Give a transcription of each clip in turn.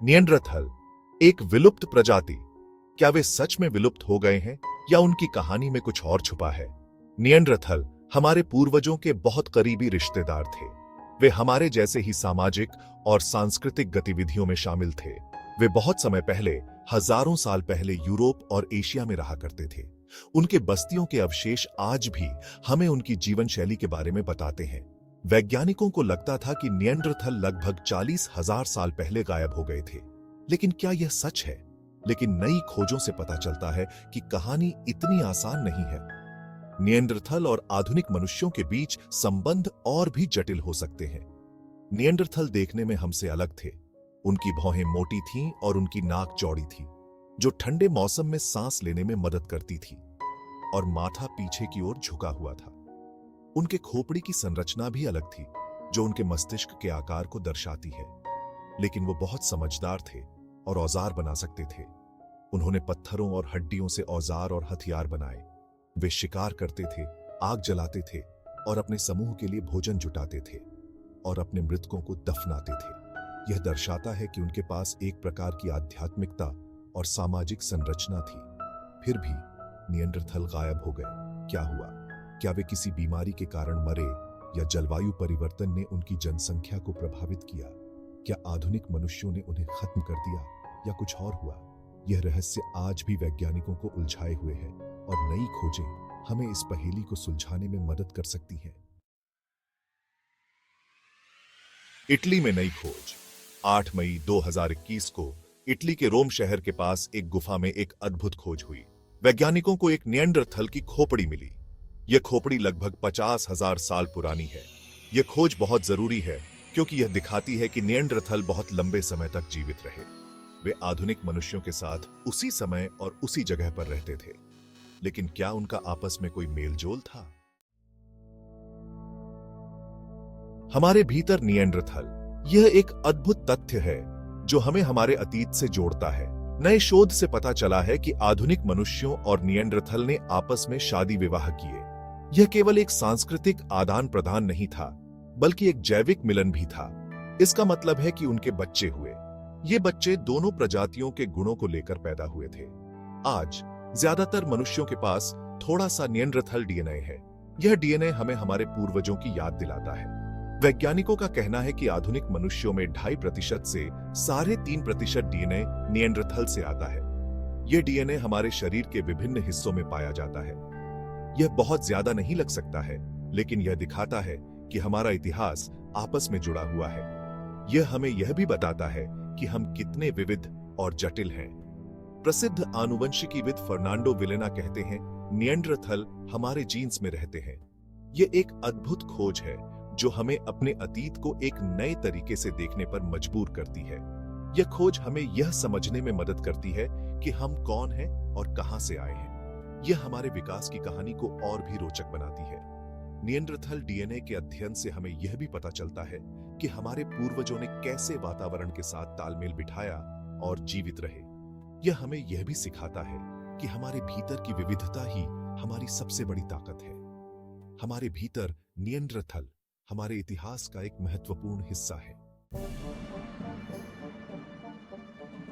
Neanderthal एक विलुप्त प्रजाति। क्या वे सच में विलुप्त हो गए हैं या उनकी कहानी में कुछ और छुपा है? निएंडरथल हमारे पूर्वजों के बहुत करीबी रिश्तेदार थे। वे हमारे जैसे ही सामाजिक और सांस्कृतिक गतिविधियों में शामिल थे। वे बहुत समय पहले, हजारों साल पहले यूरोप और एशिया में रहा करते थे। उनके बस्तियों के अवशेष आज भी हमें उनकी जीवन शैली के बारे में बताते हैं। वैज्ञानिकों को लगता था कि निएंडरथल लगभग 40,000 साल पहले गायब हो गए थे, लेकिन क्या यह सच है? लेकिन नई खोजों से पता चलता है कि कहानी इतनी आसान नहीं है। निएंडरथल और आधुनिक मनुष्यों के बीच संबंध और भी जटिल हो सकते हैं। निएंडरथल देखने में हमसे अलग थे। उनकी भौहें मोटी थीं और उनकी नाक चौड़ी थी, जो ठंडे मौसम में सांस लेने में मदद करती थी, और माथा पीछे की ओर झुका हुआ था। उनके खोपड़ी की संरचना भी अलग थी, जो उनके मस्तिष्क के आकार को दर्शाती है। लेकिन वो बहुत समझदार थे और औजार बना सकते थे। उन्होंने पत्थरों और हड्डियों से औजार और हथियार बनाए। वे शिकार करते थे, आग जलाते थे और अपने समूह के लिए भोजन जुटाते थे और अपने मृतकों को दफनाते थे। यह दर्शाता है कि उनके पास एक प्रकार की आध्यात्मिकता और सामाजिक संरचना थी। फिर भी निएंडरथल गायब हो गए। क्या हुआ? क्या वे किसी बीमारी के कारण मरे या जलवायु परिवर्तन ने उनकी जनसंख्या को प्रभावित किया? क्या आधुनिक मनुष्यों ने उन्हें खत्म कर दिया या कुछ और हुआ? यह रहस्य आज भी वैज्ञानिकों को उलझाए हुए है और नई खोजें हमें इस पहेली को सुलझाने में मदद कर सकती हैं। इटली में नई खोज। 8 मई 2021 को इटली के रोम शहर के पास एक गुफा में एक अद्भुत खोज हुई। वैज्ञानिकों को एक निएंडरथल की खोपड़ी मिली। यह खोपड़ी लगभग 50,000 साल पुरानी है। यह खोज बहुत जरूरी है क्योंकि यह दिखाती है कि निएंडरथल बहुत लंबे समय तक जीवित रहे। वे आधुनिक मनुष्यों के साथ उसी समय और उसी जगह पर रहते थे। लेकिन क्या उनका आपस में कोई मेलजोल था? हमारे भीतर निएंडरथल, यह एक अद्भुत तथ्य है जो हमें हमारे अतीत से जोड़ता है। नए शोध से पता चला है कि आधुनिक मनुष्यों और निएंडरथल ने आपस में शादी विवाह किए। यह केवल एक सांस्कृतिक आदान प्रदान नहीं था, बल्कि एक जैविक मिलन भी था। इसका मतलब है कि उनके बच्चे हुए। ये बच्चे दोनों प्रजातियों के गुणों को लेकर पैदा हुए थे। आज ज्यादातर मनुष्यों के पास थोड़ा सा निएंडरथल डीएनए है। यह डीएनए हमें हमारे पूर्वजों की याद दिलाता है। वैज्ञानिकों का कहना है कि आधुनिक मनुष्यों में 2.5% से 3.5% डीएनए निएंडरथल से आता है। यह डीएनए हमारे शरीर के विभिन्न हिस्सों में पाया जाता है। यह बहुत ज्यादा नहीं लग सकता है, लेकिन यह दिखाता है कि हमारा इतिहास आपस में जुड़ा हुआ है। यह हमें यह भी बताता है कि हम कितने विविध और जटिल हैं। प्रसिद्ध आनुवंशिकीविद फर्नांडो विलेना कहते हैं, निएंडरथल हमारे जीन्स में रहते हैं। यह एक अद्भुत खोज है जो हमें अपने अतीत को एक नए तरीके से देखने पर मजबूर करती है। यह खोज हमें यह समझने में मदद करती है कि हम कौन हैं और कहां से आए हैं। यह हमारे विकास की कहानी को और भी रोचक बनाती है। निएंडरथल डीएनए के अध्ययन से हमें यह भी पता चलता है कि हमारे पूर्वजों ने कैसे वातावरण के साथ तालमेल बिठाया और जीवित रहे। यह हमें यह भी सिखाता है कि हमारे भीतर की विविधता ही हमारी सबसे बड़ी ताकत है। हमारे भीतर निएंडरथल हमारे इतिहास का एक महत्वपूर्ण हिस्सा है।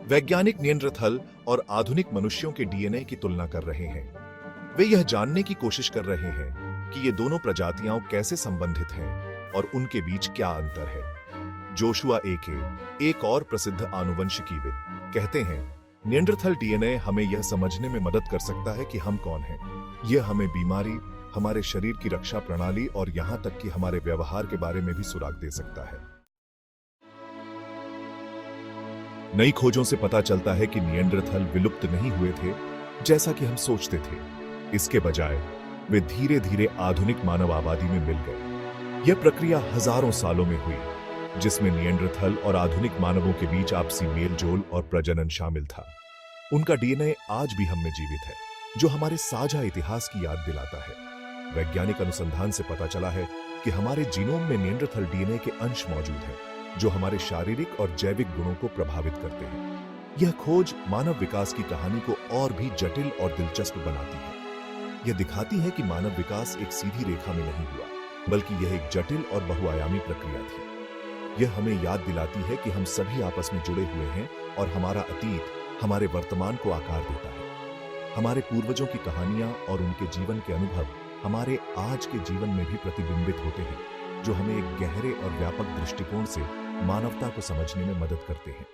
वैज्ञानिक निएंडरथल और आधुनिक मनुष्यों के डीएनए की तुलना कर रहे हैं। वे यह जानने की कोशिश कर रहे हैं कि ये दोनों प्रजातियां कैसे संबंधित हैं और उनके बीच क्या अंतर है। जोशुआ एके, एक और प्रसिद्ध आनुवंशिकीविद, कहते हैं, निएंडरथल डीएनए हमें यह समझने में मदद कर सकता है कि हम कौन हैं। यह हमें बीमारी, हमारे शरीर की रक्षा प्रणाली और यहां तक कि हमारे व्यवहार के बारे में भी सुराग दे सकता है। नई खोजों से पता चलता है कि निएंडरथल विलुप्त नहीं हुए थे जैसा कि हम सोचते थे। इसके बजाय वे धीरे धीरे आधुनिक मानव आबादी में मिल गए। यह प्रक्रिया हजारों सालों में हुई, जिसमें निएंडरथल और आधुनिक मानवों के बीच आपसी मेलजोल और प्रजनन शामिल था। उनका डीएनए आज भी हम में जीवित है, जो हमारे साझा इतिहास की याद दिलाता है। वैज्ञानिक अनुसंधान से पता चला है कि हमारे जीनोम में निएंडरथल डीएनए के अंश मौजूद हैं, जो हमारे शारीरिक और जैविक गुणों को प्रभावित करते हैं। यह खोज मानव विकास की कहानी को और भी जटिल और दिलचस्प बनाती है। यह दिखाती है कि मानव विकास एक सीधी रेखा में नहीं हुआ, बल्कि यह एक जटिल और बहुआयामी प्रक्रिया थी। यह हमें याद दिलाती है कि हम सभी आपस में जुड़े हुए हैं और हमारा अतीत हमारे वर्तमान को आकार देता है। हमारे पूर्वजों की कहानियां और उनके जीवन के अनुभव हमारे आज के जीवन में भी प्रतिबिंबित होते हैं, जो हमें एक गहरे और व्यापक दृष्टिकोण से मानवता को समझने में मदद करते हैं।